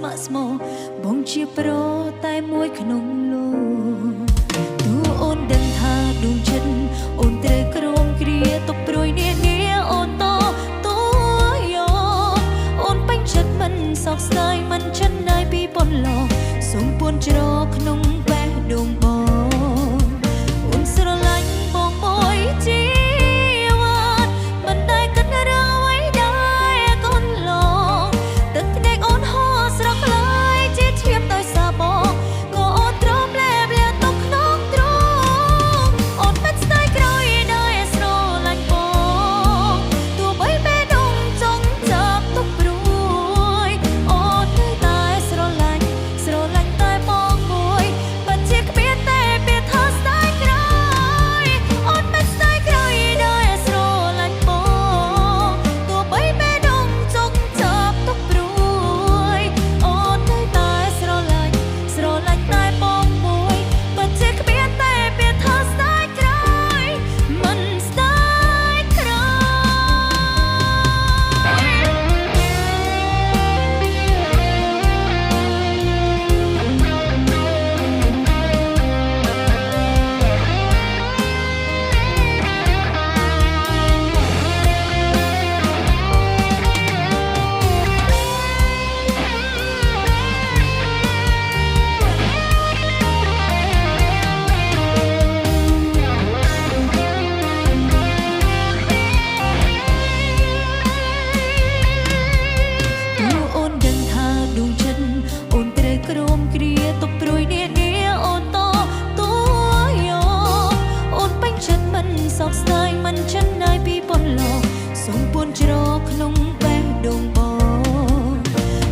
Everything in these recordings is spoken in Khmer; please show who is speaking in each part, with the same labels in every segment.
Speaker 1: ស្ម័គ្រស្មោបងជាប្រុសតែមួយក្នុងលោកទូអូនដឹងថាដួងចិត្តអូនត្រូវក្រោមគ្រាទុកព្រួយនានាអូនតយោអូនពេញចិត្តមិនសោកស្ដាយមិនចិនណាយពីប៉ុនឡោសូមពួនច្រកក្នុងបេះដូងបងអូនស្រឡាញ់បងមួយជីវិតមិនได้គិតរឿងអ្វីដែរកូនឡងទឹកភ្នែកអូនហូរស្រក់ឡើយជាធៀបដោយសារបងក៏អូនទ្រាំលែបលាទុកក្នុងទ្រង់អូនមិនស្ដាយក្រោយដែរស្រឡាញ់បងទោះបីបេះដូងចង់ចាប់ទុកព្រួយអូននៅតែស្រឡាញ់តែបងមួយពិតជាគ្មានតែពាក្យថាស្ដាយក្រោយអូនមិនស្ដាយក្រោយដែរស្រឡាញ់បងទោះបីបេះដូងចង់ចាប់ទុកព្រួយអូននៅតែស្រឡាញ់តែបងមួយពិតជាគ្មានតែពាក្យថាស្ដាយក្រោយមិនស្ដាយក្រោអូនដឹងថាដួងចិត្តអូនត្រូវក្រោមគ្រាទុកព្រួយនានាអូនតយោអូនពេញចិត្តមិនសោកស្ដាយមិនចិនណាយពីប៉ុនឡោសូមពួនច្រកក្នុងបេះដូងបង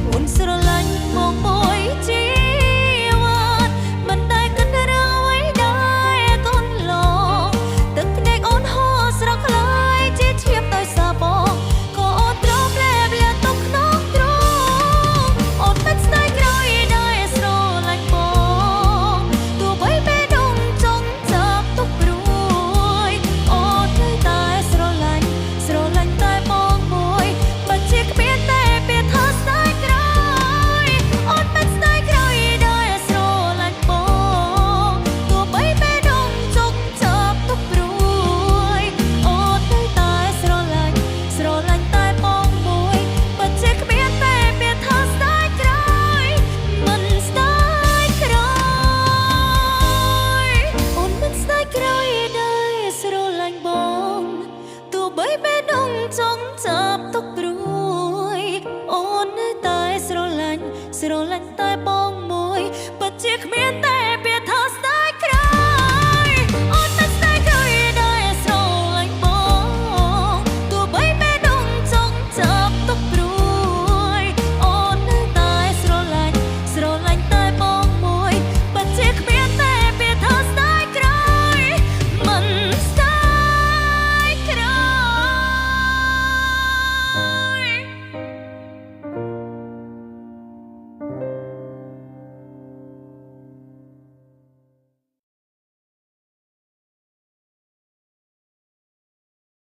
Speaker 1: អូនស្រឡាញ់បងមួយជីវិតមិនได้គិតរឿងអ្វីដែរកូនឡងទឹកភ្នែកអូនហូរស្រក់ឡើយជាធៀបដោយសារបងក៏អូនទ្រាំលែបលាទុកក្នុងទ្រង់អូនមិនស្ដាយក្រោយដែរស្រឡាញ់បងទោះបីបេះដូងចង់ចាប់ទុកព្រួយអូននៅតែស្រឡាញ់តែបងមួយពិតជាគ្មានតែពាក្យថាស្ដាយក្រោយអូនមិនស្ដាយក្រោយដែរស្រឡាញ់បងទោះបីបេះដូងចង់ចាប់ទុកព្រួយអូននៅតែស្រឡាញ់តែបងមួយពិតជាគ្មានតែពាក្យថាស្ដាយក្រោយមិនស្ដាយក្រោយអូនមិនស្ដាយក្រោយដែរស្រឡាញ់បងទោះបីបេះដូងចង់ចាប់ទុកព្រួយអូននៅតែស្រឡាញ់តែបងមួយពិតជាគ្មានតែ